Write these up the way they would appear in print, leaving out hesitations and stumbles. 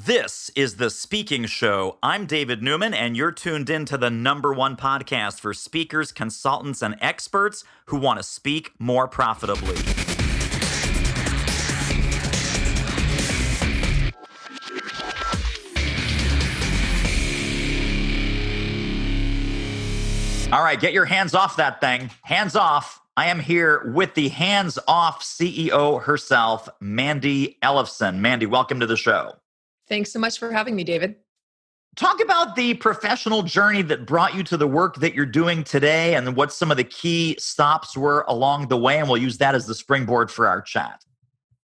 This is The Speaking Show. I'm David Newman, and you're tuned in to the #1 podcast for speakers, consultants, and experts who want to speak more profitably. All right, get your hands off that thing. Hands off. I am here with the HandsOff CEO herself, Mandi Ellefson. Mandy, welcome to the show. Thanks so much for having me, David. Talk about the professional journey that brought you to the work that you're doing today and what some of the key stops were along the way, and we'll use that as the springboard for our chat.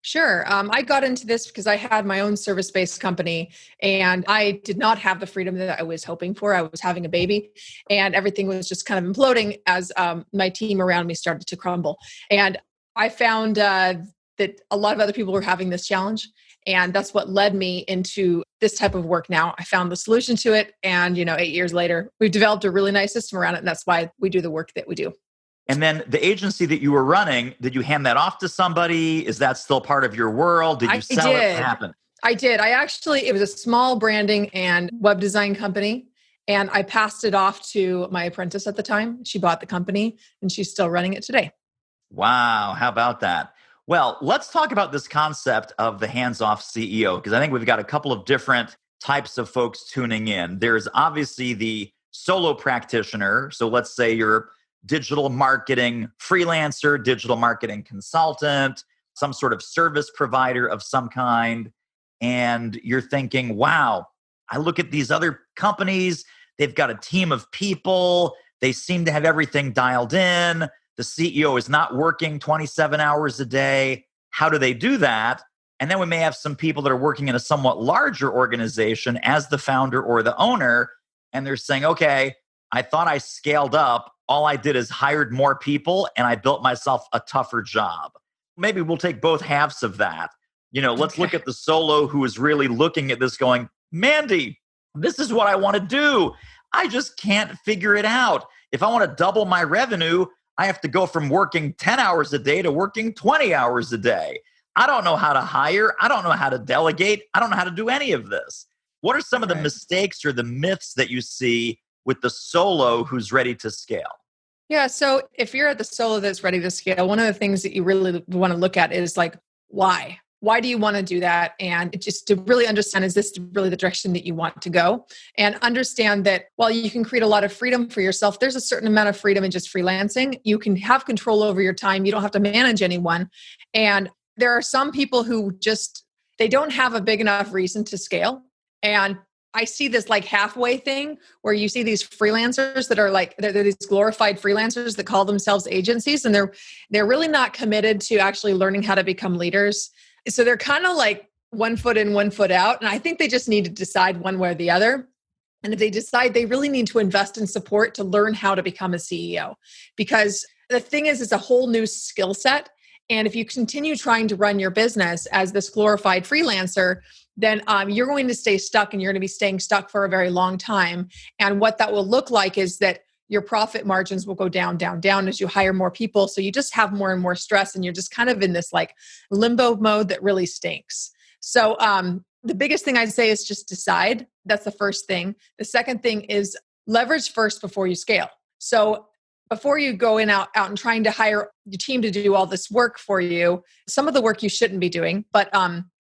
Sure. I got into this because I had my own service-based company and I did not have the freedom that I was hoping for. I was having a baby and everything was just kind of imploding as my team around me started to crumble. And I found that a lot of other people were having this challenge. And that's what led me into this type of work now. I found the solution to it. And, 8 years later, we've developed a really nice system around it. And that's why we do the work that we do. And then the agency that you were running, did you hand that off to somebody? Is that still part of your world? Did you sell it? What happened? I did. It was a small branding and web design company. And I passed it off to my apprentice at the time. She bought the company and she's still running it today. Wow. How about that? Well, let's talk about this concept of the hands-off CEO, because I think we've got a couple of different types of folks tuning in. There's obviously the solo practitioner. So let's say you're digital marketing freelancer, digital marketing consultant, some sort of service provider of some kind. And you're thinking, wow, I look at these other companies, they've got a team of people, they seem to have everything dialed in. The CEO is not working 27 hours a day. How do they do that? And then we may have some people that are working in a somewhat larger organization as the founder or the owner, and they're saying, okay, I thought I scaled up. All I did is hired more people and I built myself a tougher job. Maybe we'll take both halves of that. Let's look at the solo who is really looking at this going, Mandy, this is what I want to do. I just can't figure it out. If I want to double my revenue, I have to go from working 10 hours a day to working 20 hours a day. I don't know how to hire. I don't know how to delegate. I don't know how to do any of this. What are some of the mistakes or the myths that you see with the solo who's ready to scale? Yeah. So if you're at the solo that's ready to scale, one of the things that you really want to look at is like, why? Why do you want to do that? And just to really understand, is this really the direction that you want to go? And understand that while you can create a lot of freedom for yourself, there's a certain amount of freedom in just freelancing. You can have control over your time. You don't have to manage anyone. And there are some people who they don't have a big enough reason to scale. And I see this like halfway thing where you see these freelancers that are they're these glorified freelancers that call themselves agencies. And they're really not committed to actually learning how to become leaders. So they're kind of like 1 foot in, 1 foot out. And I think they just need to decide one way or the other. And if they decide, they really need to invest in support to learn how to become a CEO. Because the thing is, it's a whole new skill set. And if you continue trying to run your business as this glorified freelancer, then you're going to stay stuck and you're going to be staying stuck for a very long time. And what that will look like is that your profit margins will go down, down, down as you hire more people. So you just have more and more stress and you're just kind of in this like limbo mode that really stinks. So the biggest thing I'd say is just decide. That's the first thing. The second thing is leverage first before you scale. So before you go out and trying to hire your team to do all this work for you, some of the work you shouldn't be doing, but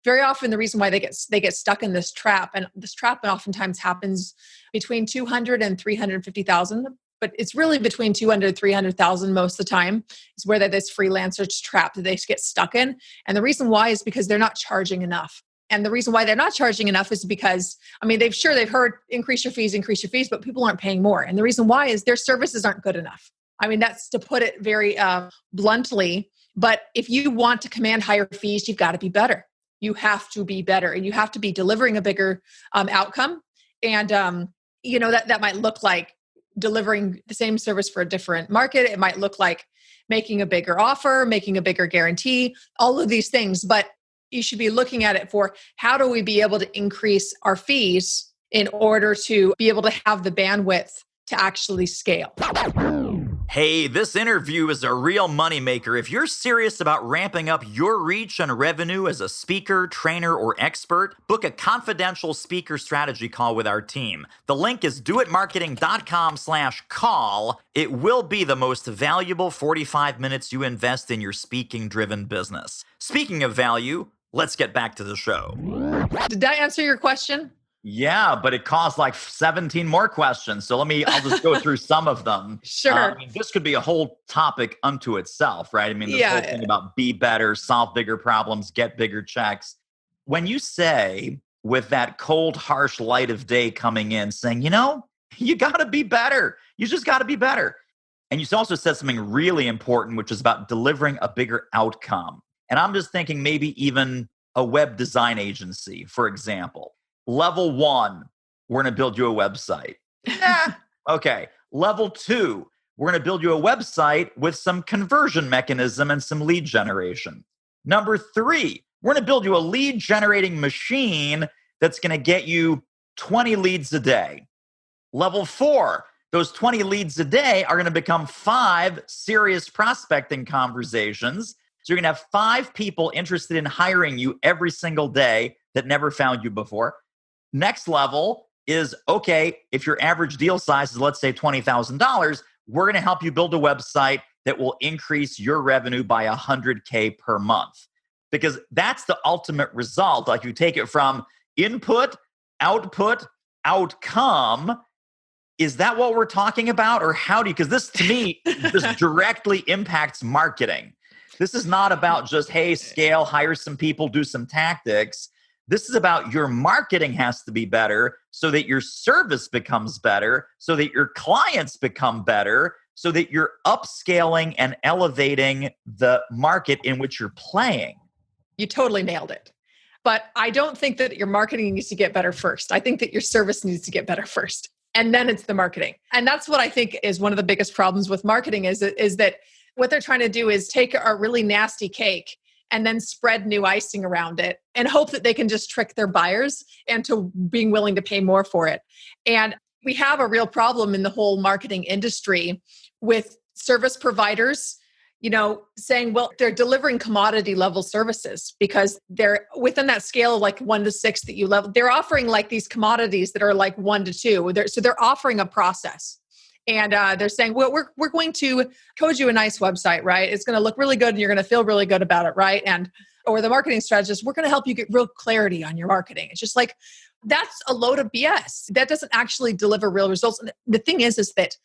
very often the reason why they get stuck in this trap, and this trap oftentimes happens between 200 and 350,000. But it's really between 200 and 300,000 most of the time is where this freelancer's trap that they get stuck in. And the reason why is because they're not charging enough. And the reason why they're not charging enough is because, they've heard increase your fees, but people aren't paying more. And the reason why is their services aren't good enough. That's to put it very bluntly. But if you want to command higher fees, you've got to be better. You have to be better and you have to be delivering a bigger outcome. And, that might look like delivering the same service for a different market. It might look like making a bigger offer, making a bigger guarantee, all of these things. But you should be looking at it for how do we be able to increase our fees in order to be able to have the bandwidth to actually scale. Hey, this interview is a real moneymaker. If you're serious about ramping up your reach and revenue as a speaker, trainer, or expert, book a confidential speaker strategy call with our team. The link is doitmarketing.com/call. It will be the most valuable 45 minutes you invest in your speaking-driven business. Speaking of value, let's get back to the show. Did that answer your question? Yeah, but it caused like 17 more questions. So I'll just go through some of them. Sure. This could be a whole topic unto itself, right? This whole thing about be better, solve bigger problems, get bigger checks. When you say with that cold, harsh light of day coming in saying, you got to be better. You just got to be better. And you also said something really important, which is about delivering a bigger outcome. And I'm just thinking maybe even a web design agency, for example. Level 1, we're going to build you a website. Okay. Level 2, we're going to build you a website with some conversion mechanism and some lead generation. Number 3, we're going to build you a lead generating machine that's going to get you 20 leads a day. Level 4, those 20 leads a day are going to become 5 serious prospecting conversations. So you're going to have 5 people interested in hiring you every single day that never found you before. Next level is, okay, if your average deal size is, let's say, $20,000, we're going to help you build a website that will increase your revenue by $100K per month. Because that's the ultimate result. Like you take it from input, output, outcome. Is that what we're talking about? Or how do you, because this to me, this directly impacts marketing. This is not about just, hey, scale, hire some people, do some tactics. This is about your marketing has to be better so that your service becomes better, so that your clients become better, so that you're upscaling and elevating the market in which you're playing. You totally nailed it. But I don't think that your marketing needs to get better first. I think that your service needs to get better first. And then it's the marketing. And that's what I think is one of the biggest problems with marketing is that what they're trying to do is take a really nasty cake and then spread new icing around it and hope that they can just trick their buyers into being willing to pay more for it. And we have a real problem in the whole marketing industry with service providers, saying, well, they're delivering commodity level services because they're within that scale of like 1 to 6 that you level. They're offering like these commodities that are like 1 to 2. So they're offering a process. And they're saying, well, we're going to code you a nice website, right? It's going to look really good and you're going to feel really good about it, right? Or the marketing strategist, we're going to help you get real clarity on your marketing. It's just like, that's a load of BS. That doesn't actually deliver real results. And the thing is that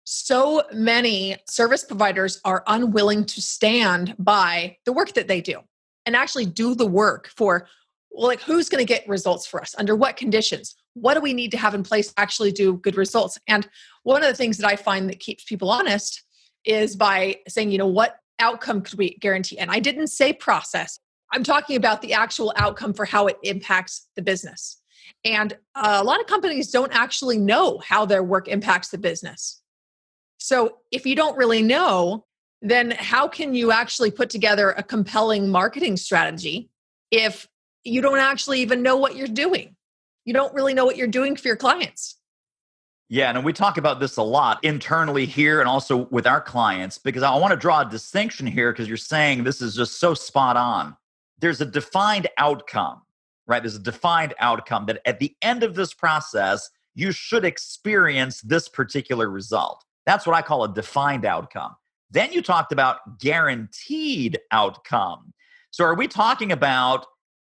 so many service providers are unwilling to stand by the work that they do and actually do the work for, well, like who's going to get results for us? Under what conditions? What do we need to have in place to actually do good results? And one of the things that I find that keeps people honest is by saying, what outcome could we guarantee? And I didn't say process. I'm talking about the actual outcome for how it impacts the business. And a lot of companies don't actually know how their work impacts the business. So if you don't really know, then how can you actually put together a compelling marketing strategy if you don't actually even know what you're doing? You don't really know what you're doing for your clients. Yeah, and we talk about this a lot internally here and also with our clients, because I want to draw a distinction here because you're saying this is just so spot on. There's a defined outcome, right? There's a defined outcome that at the end of this process, you should experience this particular result. That's what I call a defined outcome. Then you talked about guaranteed outcome. So are we talking about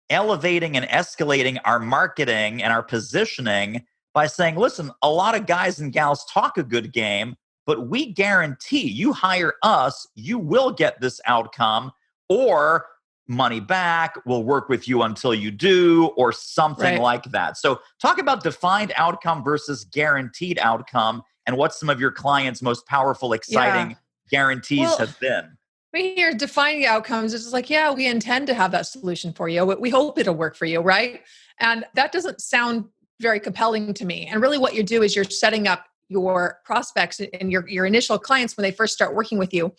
elevating and escalating our marketing and our positioning by saying, listen, a lot of guys and gals talk a good game, but we guarantee you hire us, you will get this outcome, or money back, we'll work with you until you do, or something like that. So talk about defined outcome versus guaranteed outcome and what some of your clients' most powerful, exciting guarantees have been. We hear defining outcomes. It's just like, yeah, we intend to have that solution for you. We hope it'll work for you, right? And that doesn't sound very compelling to me. And really what you do is you're setting up your prospects and your initial clients when they first start working with you,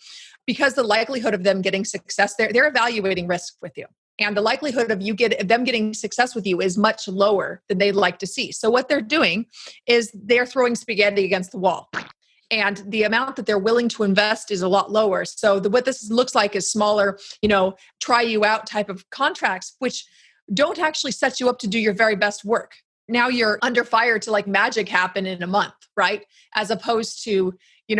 because the likelihood of them getting success, they're evaluating risk with you. And the likelihood of them getting success with you is much lower than they'd like to see. So what they're doing is they're throwing spaghetti against the wall. and the amount that they're willing to invest is a lot lower. So what this looks like is smaller, try you out type of contracts, which don't actually set you up to do your very best work. Now you're under fire to like magic happen in a month, right? As opposed to,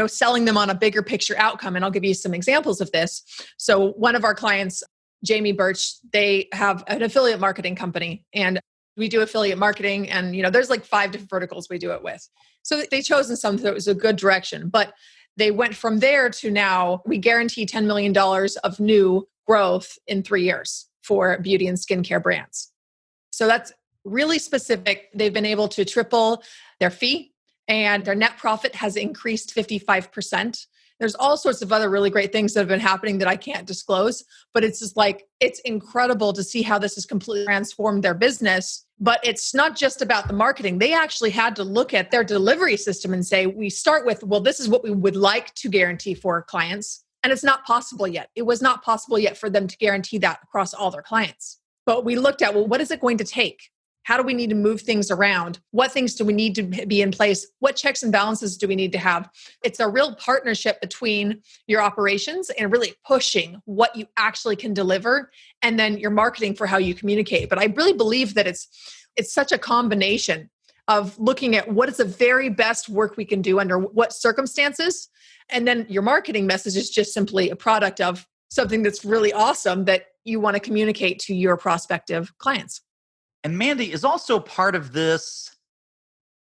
selling them on a bigger picture outcome. And I'll give you some examples of this. So one of our clients, Jamie Birch, they have an affiliate marketing company, and we do affiliate marketing, and there's like 5 different verticals we do it with. So they chosen something that was a good direction, but they went from there to now we guarantee $10 million of new growth in 3 years for beauty and skincare brands. So that's really specific. They've been able to triple their fee, and their net profit has increased 55%. There's all sorts of other really great things that have been happening that I can't disclose, but it's just like, it's incredible to see how this has completely transformed their business. But it's not just about the marketing. They actually had to look at their delivery system and say, we start with, well, this is what we would like to guarantee for our clients. And it's not possible yet. It was not possible yet for them to guarantee that across all their clients. But we looked at, well, what is it going to take? How do we need to move things around? What things do we need to be in place? What checks and balances do we need to have? It's a real partnership between your operations and really pushing what you actually can deliver, and then your marketing for how you communicate. But I really believe that it's such a combination of looking at what is the very best work we can do under what circumstances. And then your marketing message is just simply a product of something that's really awesome that you want to communicate to your prospective clients. And Mandy, is also part of this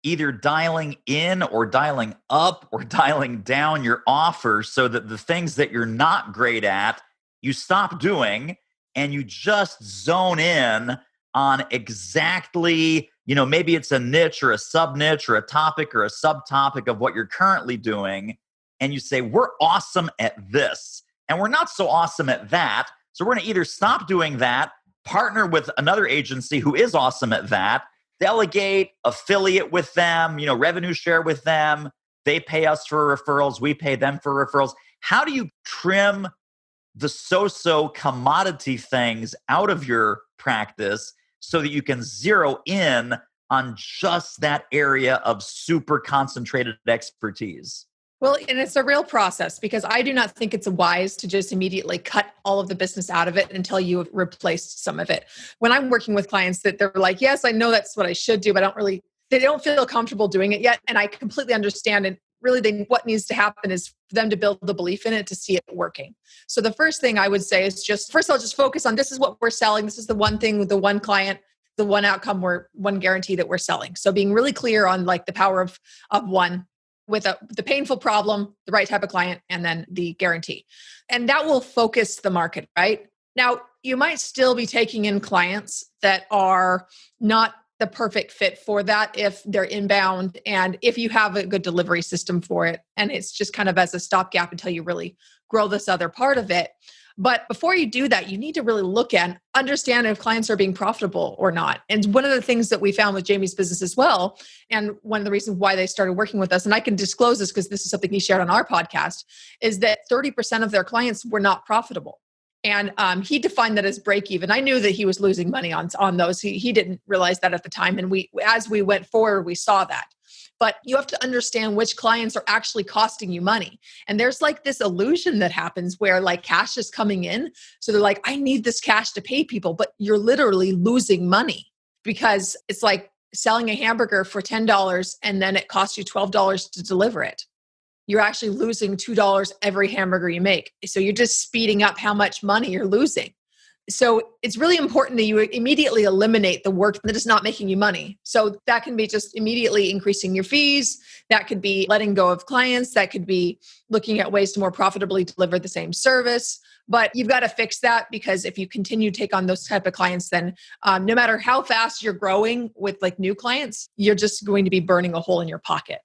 either dialing in or dialing up or dialing down your offer so that the things that you're not great at, you stop doing and you just zone in on exactly, maybe it's a niche or a sub-niche or a topic or a subtopic of what you're currently doing. And you say, we're awesome at this and we're not so awesome at that. So we're going to either stop doing that, partner with another agency who is awesome at that, delegate, affiliate with them, revenue share with them. They pay us for referrals. We pay them for referrals. How do you trim the so-so commodity things out of your practice so that you can zero in on just that area of super concentrated expertise? Well, and it's a real process because I do not think it's wise to just immediately cut all of the business out of it until you have replaced some of it. When I'm working with clients that they're like, yes, I know that's what I should do, but they don't feel comfortable doing it yet. And I completely understand. And really what needs to happen is for them to build the belief in it to see it working. So the first thing I would say is first of all, just focus on this is what we're selling. This is the one thing with the one client, the one outcome, one guarantee that we're selling. So being really clear on like the power of one, with the painful problem, the right type of client, and then the guarantee. And that will focus the market, right? Now, you might still be taking in clients that are not the perfect fit for that if they're inbound and if you have a good delivery system for it. And it's just kind of as a stopgap until you really grow this other part of it. But before you do that, you need to really look and understand if clients are being profitable or not. And one of the things that we found with Jamie's business as well, and one of the reasons why they started working with us, and I can disclose this because this is something he shared on our podcast, is that 30% of their clients were not profitable. And he defined that as break even. I knew that he was losing money on those. He didn't realize that at the time. And as we went forward, we saw that. But you have to understand which clients are actually costing you money. And there's like this illusion that happens where like cash is coming in. So they're like, I need this cash to pay people, but you're literally losing money because it's like selling a hamburger for $10 and then it costs you $12 to deliver it. You're actually losing $2 every hamburger you make. So you're just speeding up how much money you're losing. So it's really important that you immediately eliminate the work that is not making you money. So that can be just immediately increasing your fees. That could be letting go of clients. That could be looking at ways to more profitably deliver the same service. But you've got to fix that because if you continue to take on those type of clients, then no matter how fast you're growing with like new clients, you're just going to be burning a hole in your pocket.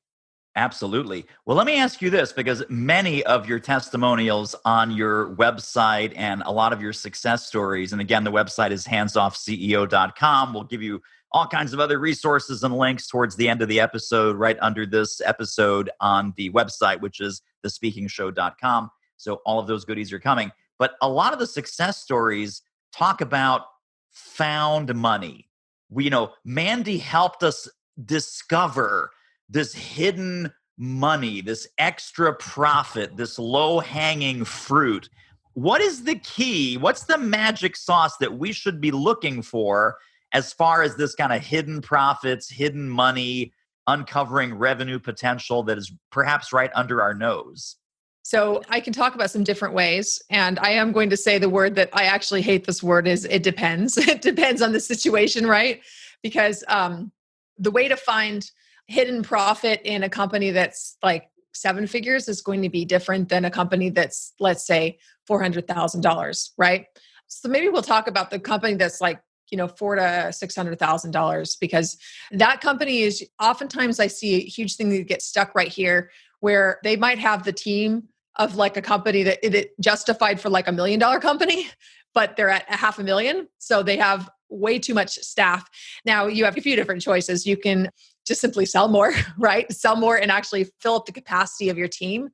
Absolutely. Well, let me ask you this, because many of your testimonials on your website and a lot of your success stories, and again, the website is HandsOffCEO.com. We'll give you all kinds of other resources and links towards the end of the episode, right under this episode on the website, which is thespeakingshow.com. So all of those goodies are coming. But a lot of the success stories talk about found money. Mandy helped us discover this hidden money, this extra profit, this low-hanging fruit. What is the key? What's the magic sauce that we should be looking for as far as this kind of hidden profits, hidden money, uncovering revenue potential that is perhaps right under our nose? So I can talk about some different ways. And I am going to say the word that I actually hate this word is it depends. It depends on the situation, right? Because the way to find hidden profit in a company that's like seven figures is going to be different than a company that's, let's say, $400,000, right? So maybe we'll talk about the company that's like, $400,000 to $600,000, because that company is oftentimes I see a huge thing that gets stuck right here, where they might have the team of like a company that justified for like $1 million company, but they're at $500,000. So they have way too much staff. Now you have a few different choices. You can just simply sell more, right? Sell more and actually fill up the capacity of your team.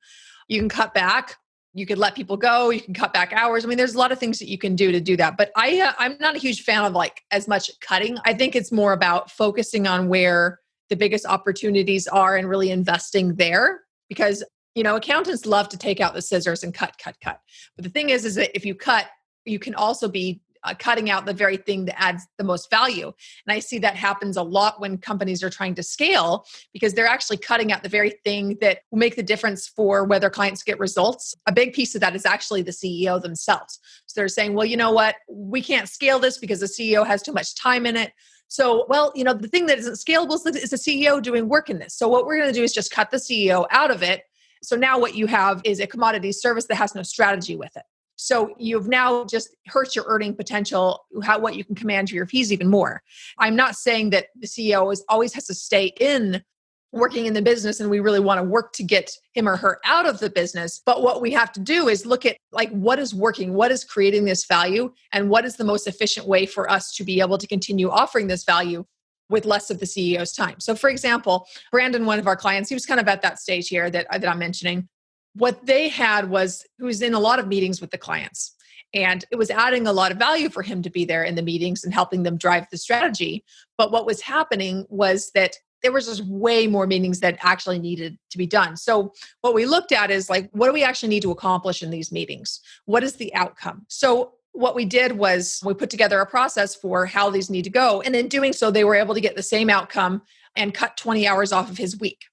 You can cut back. You could let people go. You can cut back hours. I mean, there's a lot of things that you can do to do that. But I'm not a huge fan of like as much cutting. I think it's more about focusing on where the biggest opportunities are and really investing there. Because, accountants love to take out the scissors and cut. But the thing is that if you cut, you can also be cutting out the very thing that adds the most value. And I see that happens a lot when companies are trying to scale, because they're actually cutting out the very thing that will make the difference for whether clients get results. A big piece of that is actually the CEO themselves. So they're saying, well, you know what? We can't scale this because the CEO has too much time in it. So, the thing that isn't scalable is the CEO doing work in this. So what we're going to do is just cut the CEO out of it. So now what you have is a commodity service that has no strategy with it. So you've now just hurt your earning potential, what you can command your fees even more. I'm not saying that the CEO always has to stay in working in the business and we really want to work to get him or her out of the business. But what we have to do is look at like what is working, what is creating this value, and what is the most efficient way for us to be able to continue offering this value with less of the CEO's time. So for example, Brandon, one of our clients, he was kind of at that stage here that I'm mentioning. What they had was he was in a lot of meetings with the clients, and it was adding a lot of value for him to be there in the meetings and helping them drive the strategy. But what was happening was that there was just way more meetings that actually needed to be done. So what we looked at is like, what do we actually need to accomplish in these meetings? What is the outcome? So what we did was we put together a process for how these need to go. And in doing so, they were able to get the same outcome and cut 20 hours off of his week.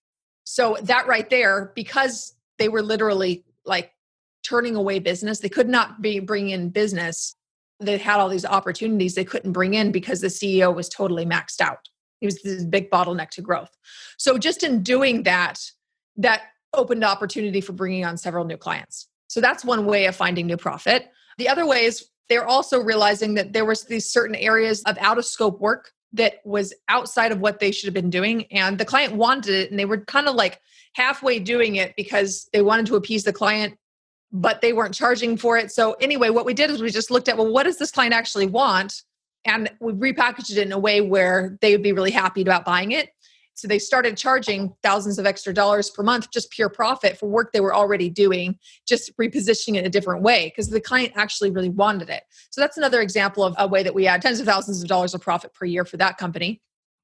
So that right there, because they were literally like turning away business, they could not be bringing in business. They had all these opportunities they couldn't bring in because the CEO was totally maxed out. He was this big bottleneck to growth. So just in doing that, that opened opportunity for bringing on several new clients. So that's one way of finding new profit. The other way is they're also realizing that there was these certain areas of out of scope work that was outside of what they should have been doing. And the client wanted it, and they were kind of like halfway doing it because they wanted to appease the client, but they weren't charging for it. So anyway, what we did is we just looked at, well, what does this client actually want? And we repackaged it in a way where they would be really happy about buying it. So they started charging thousands of extra dollars per month, just pure profit for work they were already doing, just repositioning it in a different way because the client actually really wanted it. So that's another example of a way that we add tens of thousands of dollars of profit per year for that company.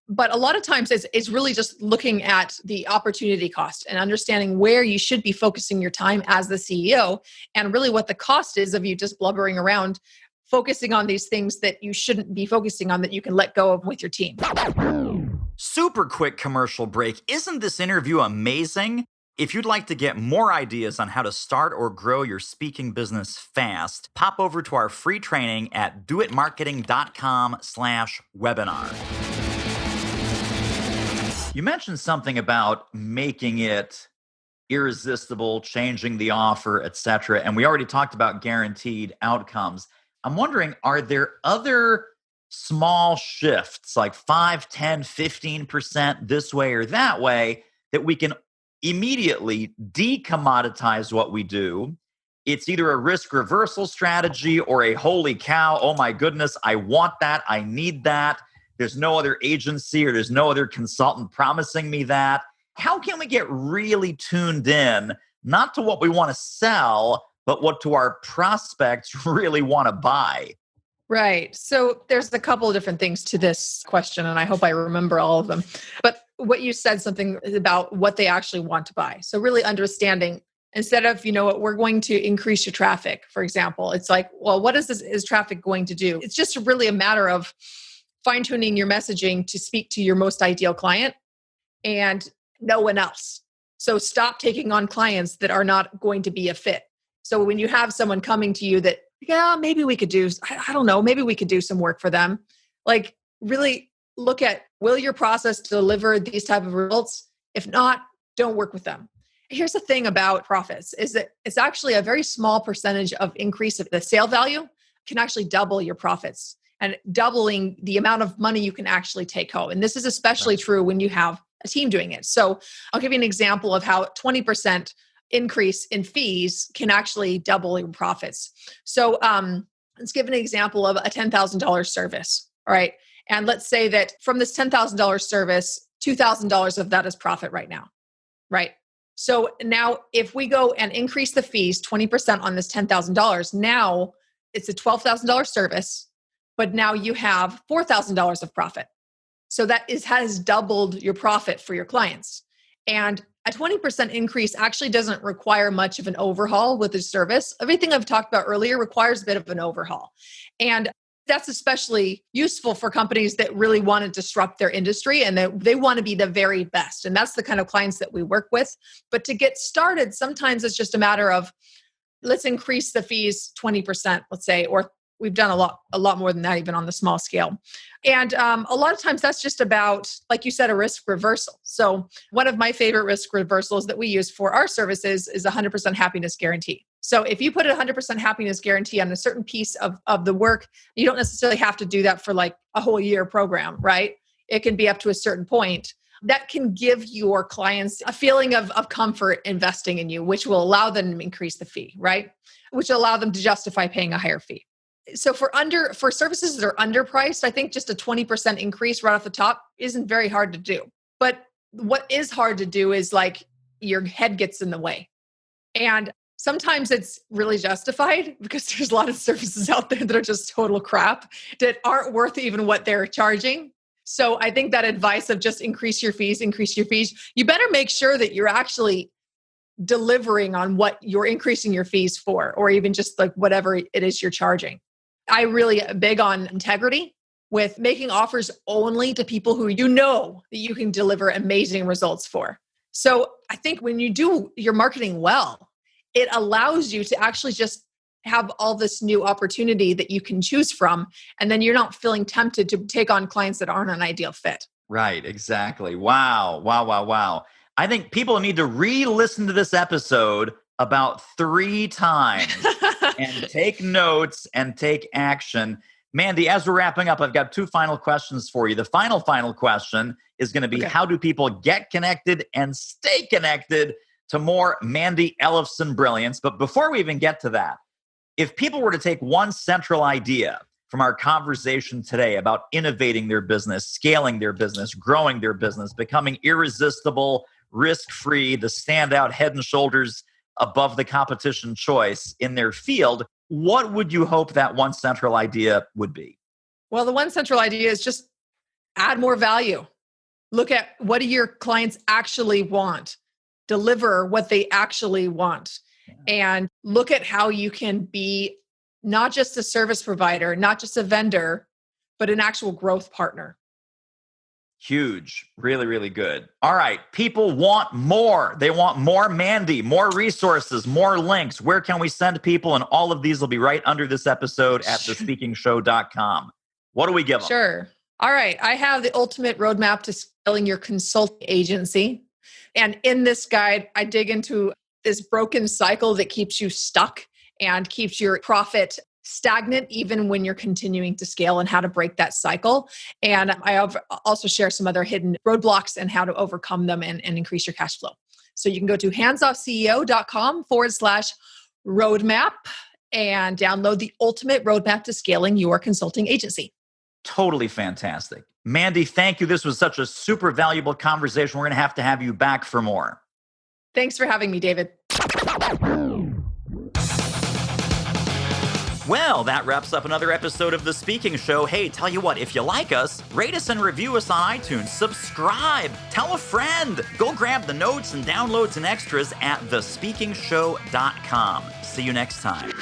But a lot of times it's really just looking at the opportunity cost and understanding where you should be focusing your time as the CEO and really what the cost is of you just blubbering around, focusing on these things that you shouldn't be focusing on that you can let go of with your team. Super quick commercial break. Isn't this interview amazing? If you'd like to get more ideas on how to start or grow your speaking business fast, pop over to our free training at doitmarketing.com/webinar. You mentioned something about making it irresistible, changing the offer, etc. And we already talked about guaranteed outcomes. I'm wondering, are there other small shifts like 5, 10, 15% this way or that way that we can immediately decommoditize what we do? It's either a risk reversal strategy or a holy cow, oh my goodness, I want that, I need that. There's no other agency or there's no other consultant promising me that. How can we get really tuned in, not to what we want to sell, but what to our prospects really want to buy? Right. So there's a couple of different things to this question, and I hope I remember all of them. But what you said something about what they actually want to buy. So really understanding, instead of, what we're going to increase your traffic, for example, it's like, well, what is traffic going to do? It's just really a matter of fine-tuning your messaging to speak to your most ideal client and no one else. So stop taking on clients that are not going to be a fit. So when you have someone coming to you that, yeah, maybe we could do, I don't know, maybe we could do some work for them. Like really look at, will your process deliver these type of results? If not, don't work with them. Here's the thing about profits is that it's actually a very small percentage of increase of the sale value can actually double your profits and doubling the amount of money you can actually take home. And this is especially true when you have a team doing it. So I'll give you an example of how 20% increase in fees can actually double your profits. So let's give an example of a $10,000 service. All right. And let's say that from this $10,000 service, $2,000 of that is profit right now. Right. So now if we go and increase the fees 20% on this $10,000, now it's a $12,000 service, but now you have $4,000 of profit. So that has doubled your profit for your clients. And a 20% increase actually doesn't require much of an overhaul with the service. Everything I've talked about earlier requires a bit of an overhaul. And that's especially useful for companies that really want to disrupt their industry and that they want to be the very best. And that's the kind of clients that we work with. But to get started, sometimes it's just a matter of, let's increase the fees 20%, let's say, or we've done a lot more than that, even on the small scale. And a lot of times that's just about, like you said, a risk reversal. So one of my favorite risk reversals that we use for our services is 100% happiness guarantee. So if you put a 100% happiness guarantee on a certain piece of the work, you don't necessarily have to do that for like a whole year program, right? It can be up to a certain point. That can give your clients a feeling of comfort investing in you, which will allow them to increase the fee, right? Which will allow them to justify paying a higher fee. So for services that are underpriced, I think just a 20% increase right off the top isn't very hard to do. But what is hard to do is like your head gets in the way. And sometimes it's really justified because there's a lot of services out there that are just total crap that aren't worth even what they're charging. So I think that advice of just increase your fees, you better make sure that you're actually delivering on what you're increasing your fees for, or even just like whatever it is you're charging. I really big on integrity with making offers only to people who you know that you can deliver amazing results for. So I think when you do your marketing well, it allows you to actually just have all this new opportunity that you can choose from. And then you're not feeling tempted to take on clients that aren't an ideal fit. Right, exactly. Wow. I think people need to re-listen to this episode about 3 times and take notes and take action. Mandy, as we're wrapping up, I've got 2 final questions for you. The final question is going to be, How do people get connected and stay connected to more Mandi Ellefson brilliance? But before we even get to that, if people were to take one central idea from our conversation today about innovating their business, scaling their business, growing their business, becoming irresistible, risk-free, the standout head and shoulders above the competition choice in their field, what would you hope that one central idea would be? Well, the one central idea is just add more value. Look at what do your clients actually want? Deliver what they actually want. And look at how you can be not just a service provider, not just a vendor, but an actual growth partner. Huge. Really, really good. All right. People want more. They want more Mandy, more resources, more links. Where can we send people? And all of these will be right under this episode at thespeakingshow.com. What do we give them? Sure. All right. I have the ultimate roadmap to scaling your consulting agency. And in this guide, I dig into this broken cycle that keeps you stuck and keeps your profit stagnant even when you're continuing to scale, and how to break that cycle. And I also share some other hidden roadblocks and how to overcome them and increase your cash flow. So you can go to handsoffceo.com/roadmap and download the ultimate roadmap to scaling your consulting agency. Totally fantastic. Mandy, thank you. This was such a super valuable conversation. We're going to have you back for more. Thanks for having me, David. Well, that wraps up another episode of The Speaking Show. Hey, tell you what, if you like us, rate us and review us on iTunes. Subscribe. Tell a friend. Go grab the notes and downloads and extras at thespeakingshow.com. See you next time.